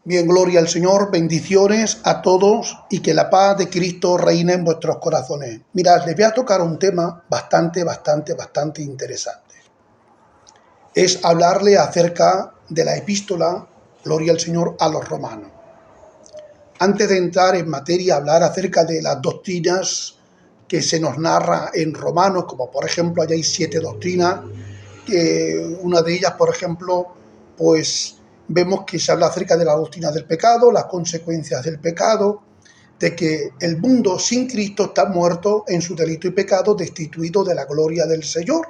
Bien, gloria al Señor, bendiciones a todos y que la paz de Cristo reine en vuestros corazones. Mirad, les voy a tocar un tema bastante interesante. Es hablarle acerca de la epístola, gloria al Señor, a los romanos. Antes de entrar en materia, hablar acerca de las doctrinas que se nos narra en Romanos, como por ejemplo, allá hay 7 doctrinas, una de ellas, por ejemplo, pues vemos que se habla acerca de la doctrina del pecado, las consecuencias del pecado, de que el mundo sin Cristo está muerto en su delito y pecado, destituido de la gloria del Señor,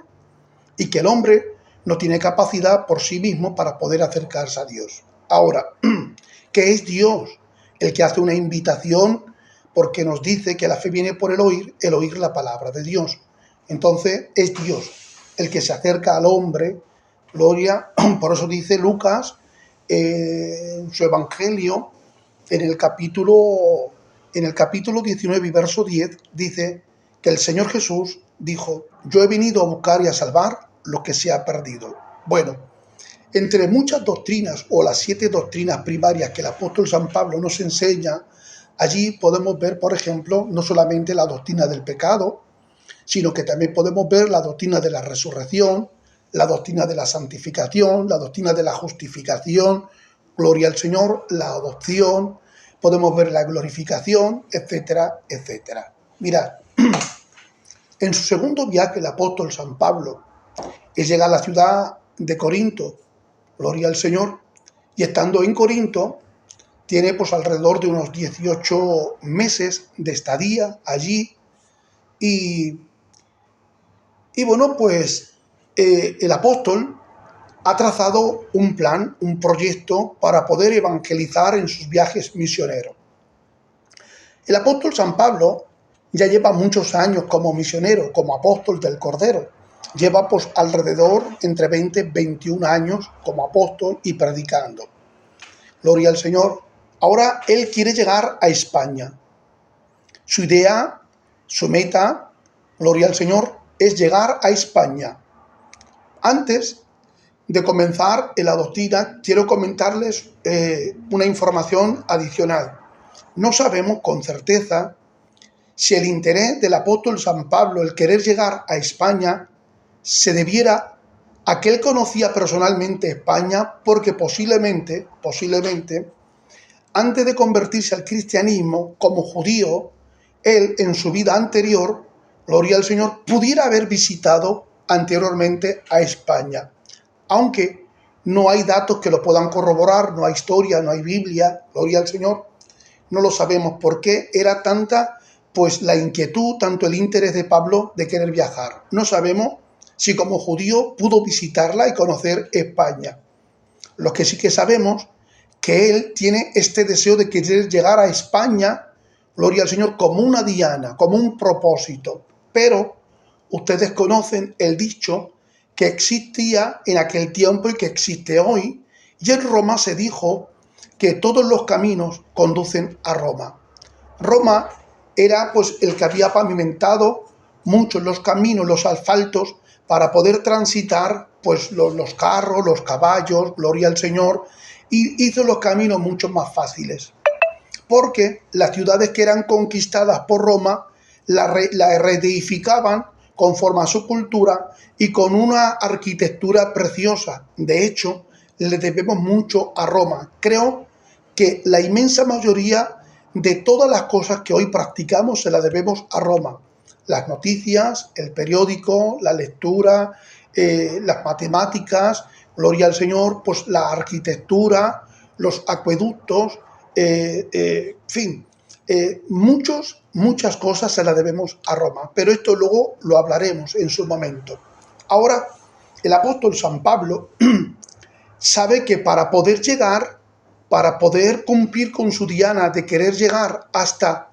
y que el hombre no tiene capacidad por sí mismo para poder acercarse a Dios. Ahora, ¿qué es Dios? El que hace una invitación porque nos dice que la fe viene por el oír la palabra de Dios. Entonces es Dios el que se acerca al hombre, gloria, por eso dice Lucas en su evangelio, en el capítulo 19 y verso 10, dice que el Señor Jesús dijo: yo he venido a buscar y a salvar lo que se ha perdido. Bueno, entre muchas doctrinas o las 7 doctrinas primarias que el apóstol San Pablo nos enseña, allí podemos ver, por ejemplo, no solamente la doctrina del pecado, sino que también podemos ver la doctrina de la resurrección, la doctrina de la santificación, la doctrina de la justificación, gloria al Señor, la adopción, podemos ver la glorificación, etcétera, etcétera. Mirad, en su segundo viaje el apóstol San Pablo llega a la ciudad de Corinto, gloria al Señor, y estando en Corinto tiene pues alrededor de unos 18 meses de estadía allí y bueno, pues el apóstol ha trazado un plan, un proyecto para poder evangelizar en sus viajes misioneros. El apóstol San Pablo ya lleva muchos años como misionero, como apóstol del Cordero. Lleva pues alrededor entre 20 y 21 años como apóstol y predicando. Gloria al Señor. Ahora él quiere llegar a España. Su idea, su meta, gloria al Señor, es llegar a España. Antes de comenzar en la doctrina, quiero comentarles una información adicional. No sabemos con certeza si el interés del apóstol San Pablo, el querer llegar a España, se debiera a que él conocía personalmente España, porque posiblemente, antes de convertirse al cristianismo como judío, él en su vida anterior, gloria al Señor, pudiera haber visitado anteriormente a España. Aunque no hay datos que lo puedan corroborar, no hay historia, no hay Biblia, gloria al Señor, no lo sabemos por qué era tanta pues la inquietud, tanto el interés de Pablo de querer viajar. No sabemos si como judío pudo visitarla y conocer España. Lo que sí que sabemos que él tiene este deseo de querer llegar a España, gloria al Señor, como una diana, como un propósito. Pero ustedes conocen el dicho que existía en aquel tiempo y que existe hoy, y en Roma se dijo que todos los caminos conducen a Roma. Roma era pues el que había pavimentado muchos los caminos, los asfaltos, para poder transitar pues los carros, los caballos, gloria al Señor, y hizo los caminos mucho más fáciles. Porque las ciudades que eran conquistadas por Roma la reedificaban conforme a su cultura y con una arquitectura preciosa. De hecho, le debemos mucho a Roma. Creo que la inmensa mayoría de todas las cosas que hoy practicamos se las debemos a Roma. Las noticias, el periódico, la lectura, las matemáticas, gloria al Señor, pues la arquitectura, los acueductos, en fin, muchas cosas se las debemos a Roma, pero esto luego lo hablaremos en su momento. Ahora, el apóstol San Pablo sabe que para poder llegar, para poder cumplir con su diana de querer llegar hasta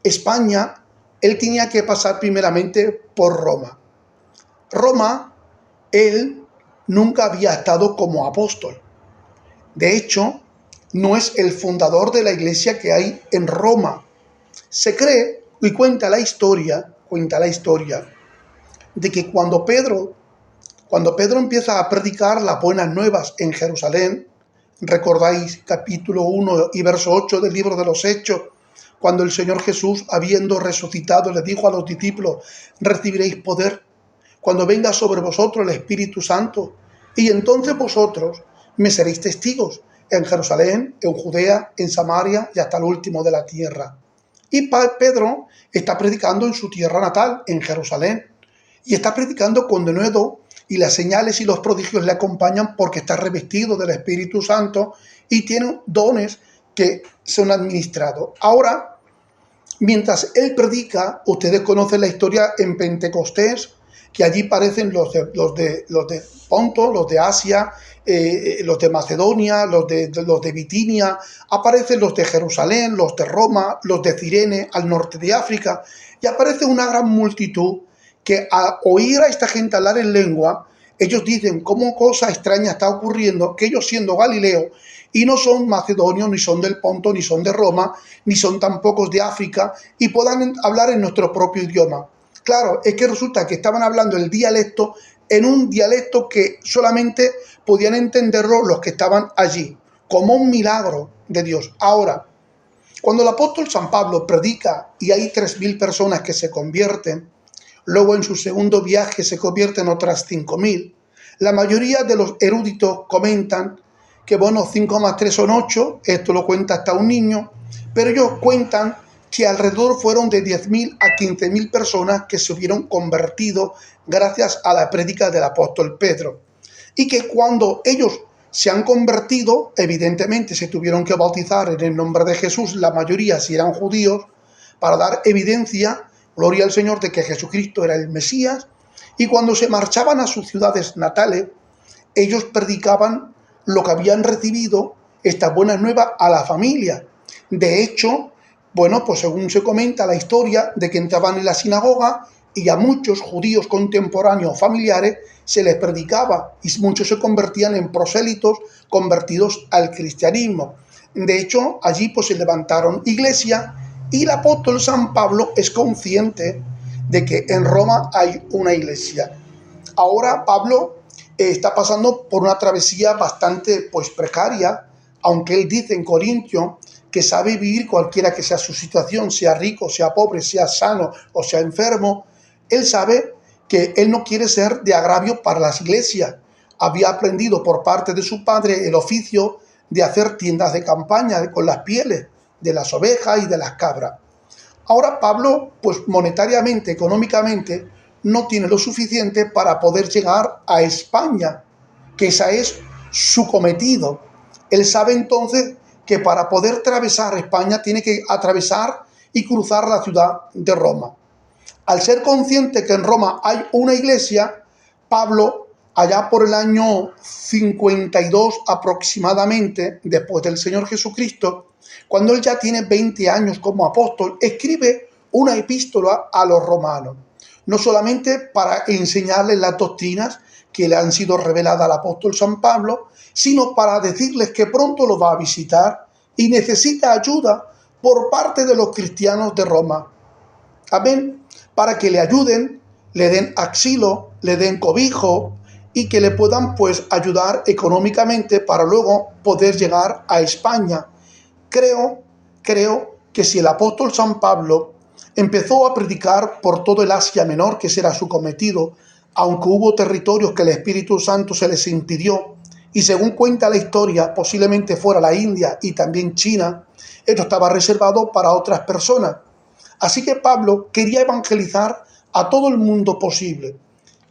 España, él tenía que pasar primeramente por Roma. Roma, él nunca había estado como apóstol. De hecho, no es el fundador de la iglesia que hay en Roma. Se cree y cuenta la historia de que cuando Pedro empieza a predicar las buenas nuevas en Jerusalén, Recordáis capítulo 1 y verso 8 del libro de los Hechos, cuando el Señor Jesús, habiendo resucitado, le dijo a los discípulos: recibiréis poder cuando venga sobre vosotros el Espíritu Santo, y entonces vosotros me seréis testigos en Jerusalén, en Judea, en Samaria y hasta el último de la tierra. Y Pedro está predicando en su tierra natal, en Jerusalén, y está predicando con denuedo, y las señales y los prodigios le acompañan porque está revestido del Espíritu Santo y tiene dones que son administrados. Ahora, mientras él predica, ustedes conocen la historia en Pentecostés, que allí aparecen los de Ponto, los de Asia, los de Macedonia, los de Bitinia, aparecen los de Jerusalén, los de Roma, los de Cirene, al norte de África, y aparece una gran multitud que al oír a esta gente hablar en lengua, ellos dicen: ¿cómo cosa extraña está ocurriendo? Que ellos, siendo galileos, y no son macedonios, ni son del Ponto, ni son de Roma, ni son tampoco de África, y puedan hablar en nuestro propio idioma. Claro, es que resulta que estaban hablando el dialecto en un dialecto que solamente podían entenderlo los que estaban allí, como un milagro de Dios. Ahora, cuando el apóstol San Pablo predica y hay 3.000 personas que se convierten, luego en su segundo viaje se convierten otras 5.000, la mayoría de los eruditos comentan que, bueno, 5 más 3 son 8, esto lo cuenta hasta un niño, pero ellos cuentan que alrededor fueron de 10.000 a 15.000 personas que se hubieron convertido gracias a la prédica del apóstol Pedro. Y que cuando ellos se han convertido, evidentemente se tuvieron que bautizar en el nombre de Jesús, la mayoría si eran judíos, para dar evidencia, gloria al Señor, de que Jesucristo era el Mesías. Y cuando se marchaban a sus ciudades natales, ellos predicaban lo que habían recibido, estas buenas nuevas, a la familia. De hecho, bueno, pues según se comenta la historia de que entraban en la sinagoga y a muchos judíos contemporáneos familiares se les predicaba y muchos se convertían en prosélitos convertidos al cristianismo. De hecho, allí pues se levantaron iglesias y el apóstol San Pablo es consciente de que en Roma hay una iglesia. Ahora Pablo está pasando por una travesía bastante pues precaria, aunque él dice en Corintios que sabe vivir cualquiera que sea su situación, sea rico, sea pobre, sea sano o sea enfermo. Él sabe que él no quiere ser de agravio para las iglesias. Había aprendido por parte de su padre el oficio de hacer tiendas de campaña con las pieles de las ovejas y de las cabras. Ahora Pablo, pues monetariamente, económicamente, no tiene lo suficiente para poder llegar a España, que esa es su cometido. Él sabe entonces que para poder atravesar España tiene que atravesar y cruzar la ciudad de Roma. Al ser consciente que en Roma hay una iglesia, Pablo, allá por el año 52 aproximadamente, después del Señor Jesucristo, cuando él ya tiene 20 años como apóstol, escribe una epístola a los romanos, no solamente para enseñarles las doctrinas que le han sido reveladas al apóstol San Pablo, sino para decirles que pronto lo va a visitar y necesita ayuda por parte de los cristianos de Roma. Amén. Para que le ayuden, le den asilo, le den cobijo y que le puedan pues ayudar económicamente para luego poder llegar a España. Creo que si el apóstol San Pablo empezó a predicar por todo el Asia Menor, que será su cometido, aunque hubo territorios que el Espíritu Santo se les impidió, y según cuenta la historia, posiblemente fuera la India y también China, esto estaba reservado para otras personas. Así que Pablo quería evangelizar a todo el mundo posible.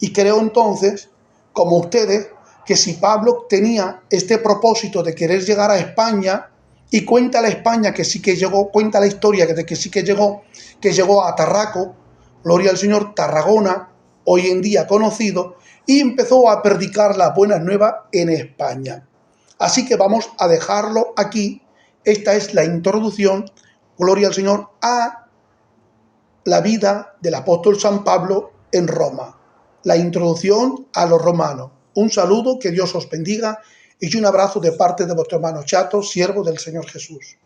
Y creo entonces, como ustedes, que si Pablo tenía este propósito de querer llegar a España, y cuenta la España que sí que llegó, cuenta la historia de que sí que llegó a Tarraco, gloria al Señor, Tarragona, hoy en día conocido, y empezó a predicar las buenas nuevas en España. Así que vamos a dejarlo aquí. Esta es la introducción, gloria al Señor, a la vida del apóstol San Pablo en Roma. La introducción a los romanos. Un saludo, que Dios os bendiga y un abrazo de parte de vuestro hermano Chato, siervo del Señor Jesús.